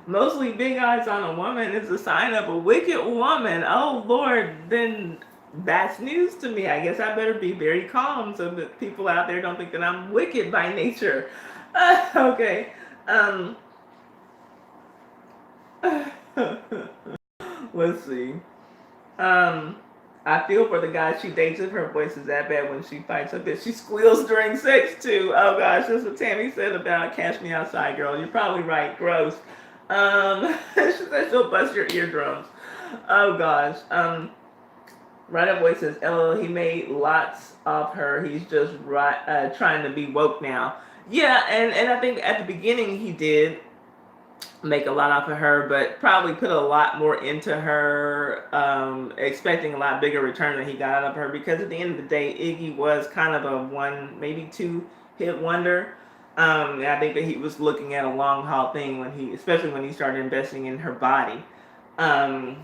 Mostly big eyes on a woman is a sign of a wicked woman. Oh, Lord, then that's news to me. I guess I better be very calm so that people out there don't think that I'm wicked by nature. Okay. Let's see. I feel for the guy she dates if her voice is that bad when she fights. I bet she squeals during sex too. Oh gosh, that's what Tammy said about Catch Me Outside, girl. You're probably right. Gross. She said she'll bust your eardrums. Oh gosh. Right Up Voice says, "LOL, he made lots of her. He's just trying to be woke now." Yeah, and I think at the beginning he did make a lot off of her, but probably put a lot more into her, expecting a lot bigger return than he got out of her, because at the end of the day, Iggy was kind of a 1, maybe 2 hit wonder. And I think that he was looking at a long haul thing especially when he started investing in her body. Right,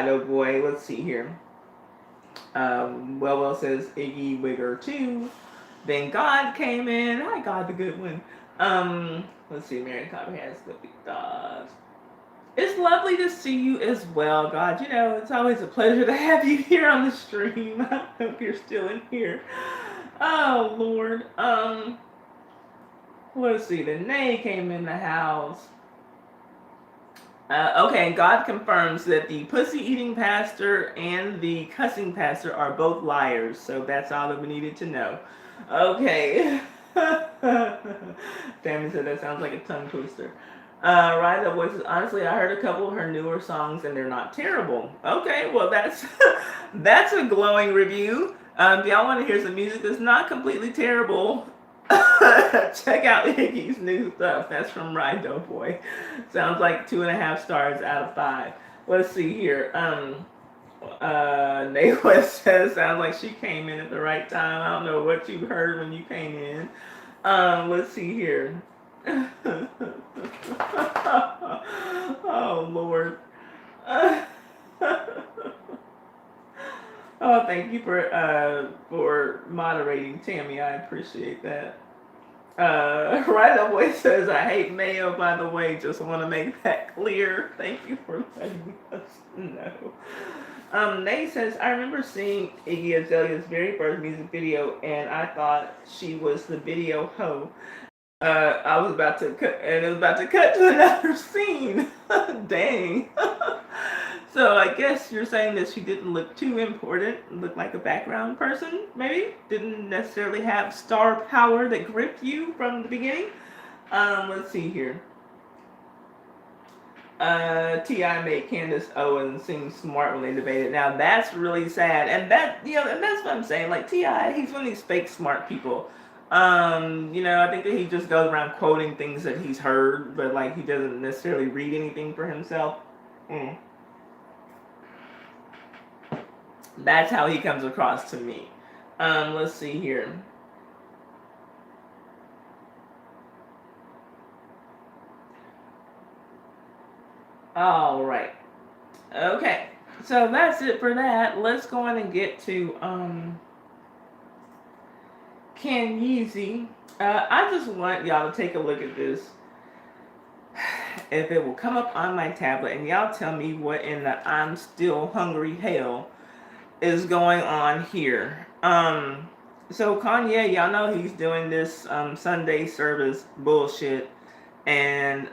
oh boy, let's see here. Well says Iggy Wigger too. Then God came in. Hi, God, the good one. Let's see, Marion Copper has the big dogs. It's lovely to see you as well, God. It's always a pleasure to have you here on the stream. I hope you're still in here. Oh, Lord. Let's see, the Nay came in the house. Okay, God confirms that the pussy-eating pastor and the cussing pastor are both liars, so that's all that we needed to know. Okay. Tammy said that sounds like a tongue twister. Rise Up Voices, honestly, I heard a couple of her newer songs and they're not terrible. Okay, well that's that's a glowing review. If y'all want to hear some music that's not completely terrible, check out Iggy's new stuff. That's from Rido Boy. Sounds like 2.5 stars out of 5. Let's see here. Nate West says, sounds like she came in at the right time. I don't know what you heard when you came in. Let's see here. Oh, Lord. Oh, thank you for moderating, Tammy. I appreciate that. Right Away says, I hate mayo, by the way. Just want to make that clear. Thank you for letting us know. Nate says, I remember seeing Iggy Azalea's very first music video, and I thought she was the video hoe. I was about to cut, and it was about to cut to another scene. Dang. So I guess you're saying that she didn't look too important, looked like a background person, maybe? Didn't necessarily have star power that gripped you from the beginning? Let's see here. T.I. made Candace Owens seem smart when they debated. Now that's really sad, and and that's what I'm saying. Like T.I., he's one of these fake smart people. I think that he just goes around quoting things that he's heard, but like he doesn't necessarily read anything for himself. Mm. That's how he comes across to me. Let's see here. All right. Okay. So that's it for that. Let's go on and get to Kanye. I just want y'all to take a look at this. If it will come up on my tablet and y'all tell me what in the I'm still hungry hell is going on here. So Kanye, y'all know he's doing this Sunday service bullshit, and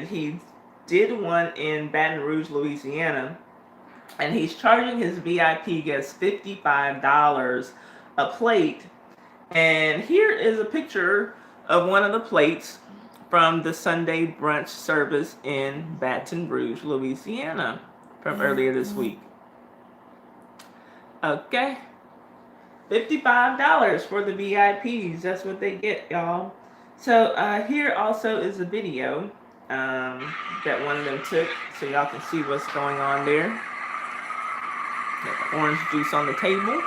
he did one in Baton Rouge, Louisiana, and he's charging his VIP guests $55 a plate. And here is a picture of one of the plates from the Sunday brunch service in Baton Rouge, Louisiana, from earlier this week. Okay. $55 for the VIPs. That's what they get, y'all. So here also is a video that one of them took, so y'all can see what's going on there. Got the orange juice on the table.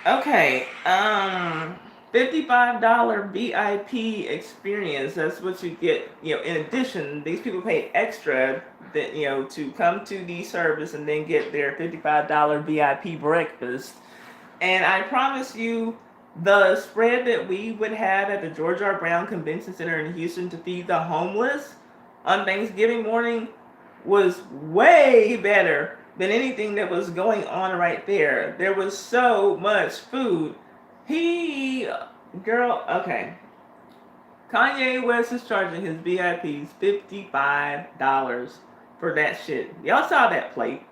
Okay, $55 VIP experience. That's what you get. In addition, these people pay extra that to come to the service and then get their $55 VIP breakfast. And I promise you, the spread that we would have at the George R. Brown Convention Center in Houston to feed the homeless on Thanksgiving morning was way better than anything that was going on right there. There was so much food. Okay. Kanye West is charging his VIPs $55 for that shit. Y'all saw that plate.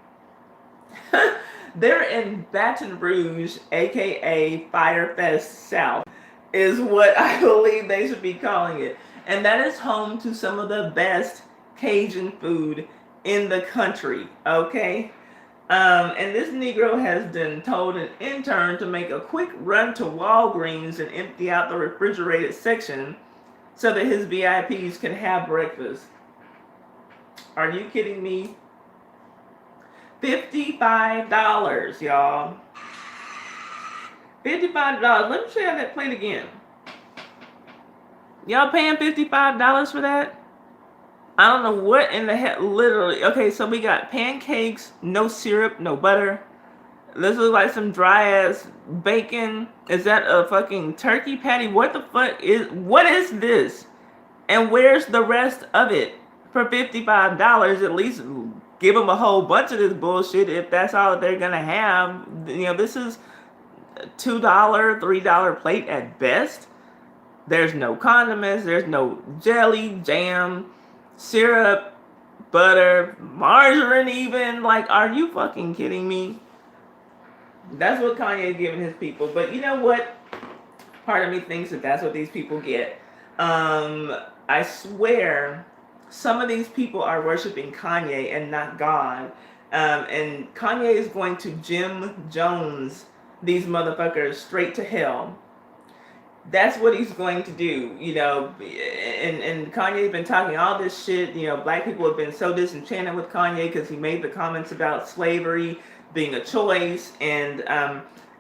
They're in Baton Rouge, aka Firefest South, is what I believe they should be calling it. And that is home to some of the best Cajun food in the country, okay? And this Negro has been told an intern to make a quick run to Walgreens and empty out the refrigerated section so that his VIPs can have breakfast. Are you kidding me? $55, y'all. $55. Let me show you that plate again. Y'all paying $55 for that? I don't know what in the heck, literally. Okay, so we got pancakes, no syrup, no butter. This looks like some dry ass bacon. Is that a fucking turkey patty? What is this? And where's the rest of it? For $55, at least give them a whole bunch of this bullshit if that's all that they're gonna have. This is $2, $3 plate at best. There's no condiments, there's no jelly, jam, syrup, butter, margarine even. Like, are you fucking kidding me? That's what Kanye is giving his people. But you know what? Part of me thinks that that's what these people get. I swear, some of these people are worshiping Kanye and not God. And Kanye is going to Jim Jones these motherfuckers straight to hell. That's what he's going to do, and Kanye's been talking all this shit. Black people have been so disenchanted with Kanye because he made the comments about slavery being a choice, and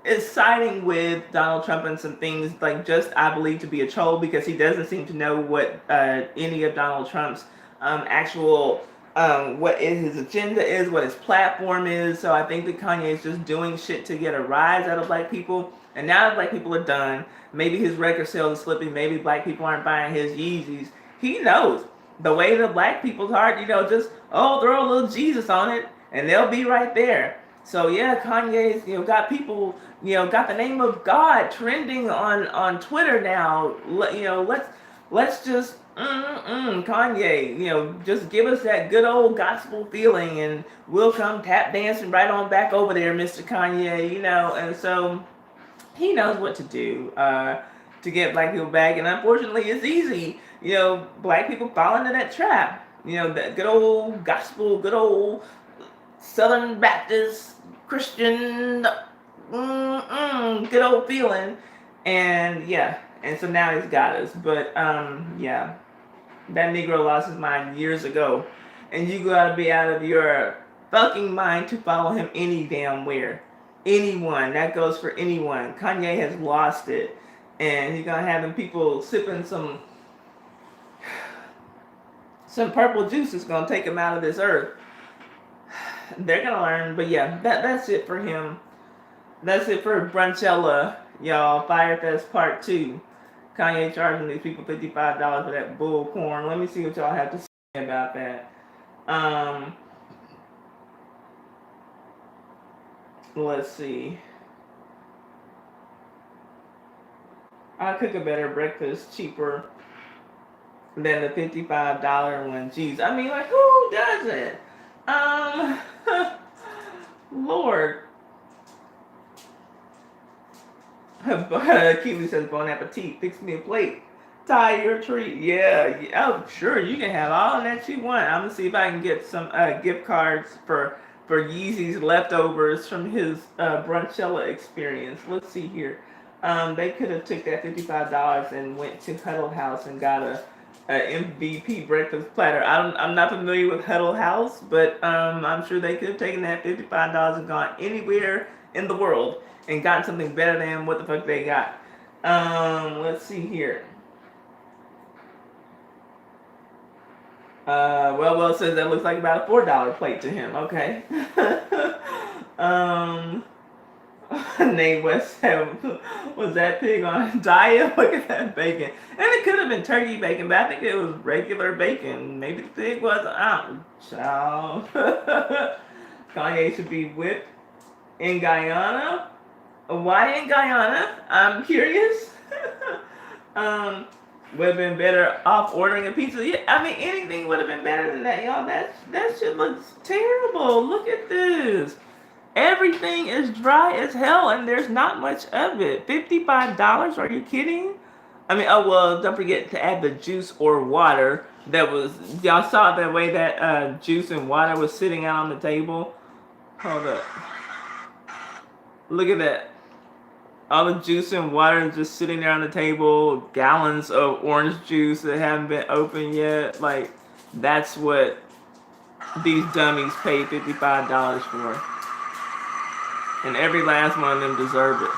is siding with Donald Trump and some things like just, I believe, to be a troll because he doesn't seem to know what any of Donald Trump's actual, what his agenda is, what his platform is. So I think that Kanye is just doing shit to get a rise out of black people. And now that black people are done, maybe his record sales are slipping, maybe black people aren't buying his Yeezys. He knows the way to black people's heart, just, throw a little Jesus on it. and they'll be right there. So yeah, Kanye's got people got the name of God trending on Twitter now. Let's just Kanye, just give us that good old gospel feeling, and we'll come tap dancing right on back over there, Mr. Kanye. And so he knows what to do to get black people back, and unfortunately, it's easy. Black people fall into that trap. That good old gospel, good old Southern Baptist Christian, good old feeling, and yeah, and so now he's got us. But yeah, that Negro lost his mind years ago, and you gotta be out of your fucking mind to follow him any damn where. Anyone, that goes for anyone. Kanye has lost it, and he's gonna have them people sipping some purple juice that's gonna take him out of this earth. They're gonna learn, but yeah, that's it for him. That's it for Brunchella, y'all. Fire Fest Part 2. Kanye charging these people $55 for that bull corn. Let me see what y'all have to say about that. Let's see. I cook a better breakfast cheaper than the $55 one. Jeez, I mean, like, who does it? Lord. Kiwi says, bon appetit. Fix me a plate. Tie your tree. Yeah. Oh, sure. You can have all that you want. I'm going to see if I can get some gift cards for Yeezy's leftovers from his Brunchella experience. Let's see here. They could have took that $55 and went to Huddle House and got a MVP breakfast platter. I'm not familiar with Huddle House, but I'm sure they could have taken that $55 and gone anywhere in the world and gotten something better than what the fuck they got. Let's see here. Well says that looks like about a $4 plate to him. Okay. Nate West said, was that pig on a diet? Look at that bacon. And it could have been turkey bacon, but I think it was regular bacon. Maybe the pig was out. Child. Kanye should be whipped in Guyana. Why in Guyana? I'm curious. Would have been better off ordering a pizza. Yeah, I mean, anything would have been better than that, y'all. That shit looks terrible. Look at this. Everything is dry as hell, and there's not much of it. $55? Are you kidding? I mean, oh well. Don't forget to add the juice or water. That was y'all saw the way that juice and water was sitting out on the table. Hold up. Look at that. All the juice and water just sitting there on the table. Gallons of orange juice that haven't been opened yet. Like, that's what these dummies paid $55 for. And every last one of them deserve it.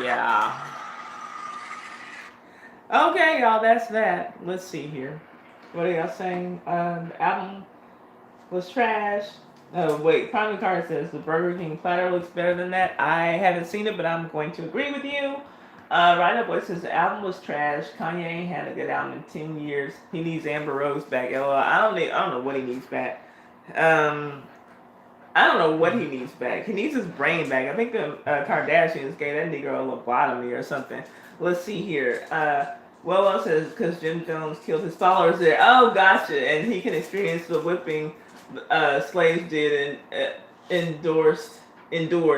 Yeah. Okay, y'all, that's that. Let's see here. What are y'all saying? The album was trash. Oh, wait. Prime Card says the Burger King platter looks better than that. I haven't seen it, but I'm going to agree with you. Right Up Boy says the album was trash. Kanye ain't had a good album in 10 years. He needs Amber Rose back. LOL. I don't know what he needs back. I don't know what he needs back. He needs his brain back. I think the Kardashians gave that nigga a lobotomy or something. Let's see here. Well says because Jim Jones killed his followers there. Oh, gotcha. And he can experience the whipping slaves did and endured.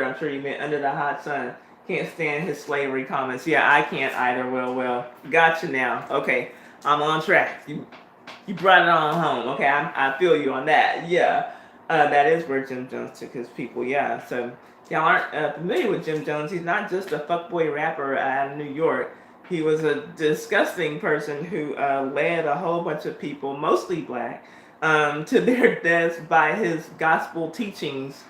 I'm sure you meant under the hot sun. Can't stand his slavery comments. Yeah, I can't either. Well. Gotcha now. Okay, I'm on track. You brought it on home. Okay, I feel you on that. Yeah. That is where Jim Jones took his people, yeah. So, y'all aren't familiar with Jim Jones. He's not just a fuckboy rapper out of New York. He was a disgusting person who led a whole bunch of people, mostly black, to their deaths by his gospel teachings.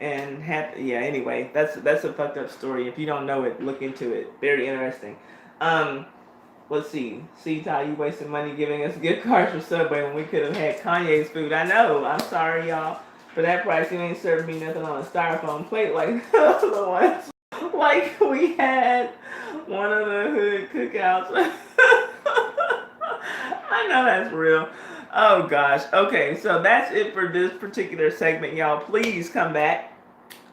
Anyway, that's a fucked up story. If you don't know it, look into it. Very interesting. Let's see. See, Ty, you wasting money giving us gift cards for Subway when we could have had Kanye's food. I know. I'm sorry, y'all. For that price, you ain't serving me nothing on a styrofoam plate like the ones like we had one of the hood cookouts. I know that's real. Oh gosh. Okay, so that's it for this particular segment, y'all. Please come back.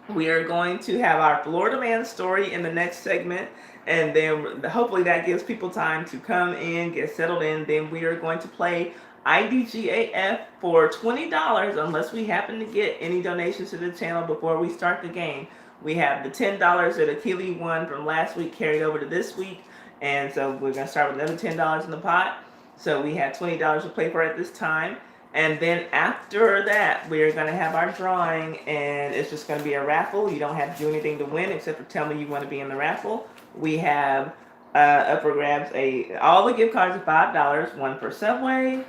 We are going to have our Florida man story in the next segment, and then hopefully that gives people time to come in, get settled in. Then we are going to play IDGAF for $20 unless we happen to get any donations to the channel before we start the game. We have the $10 that Achille won from last week carried over to this week, and so we're going to start with another $10 in the pot. So we have $20 to play for at this time. And then after that, we're going to have our drawing, and it's just going to be a raffle. You don't have to do anything to win except for tell me you want to be in the raffle. We have up for grabs all the gift cards are $5, one for Subway,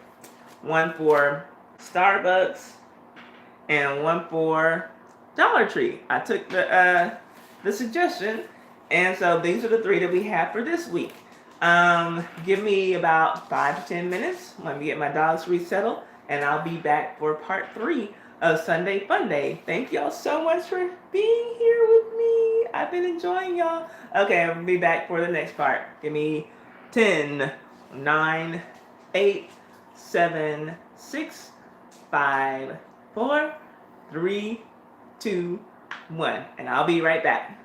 one for Starbucks, and one for Dollar Tree. I took the suggestion, and so these are the three that we have for this week. Give me about 5 to 10 minutes. Let me get my dogs resettled, and I'll be back for part 3 of Sunday Funday. Thank y'all so much for being here with me. I've been enjoying y'all. Okay, I'll be back for the next part. Give me 10, 9, 8, 7, 6, 5, 4, 3, 2, 1. And I'll be right back.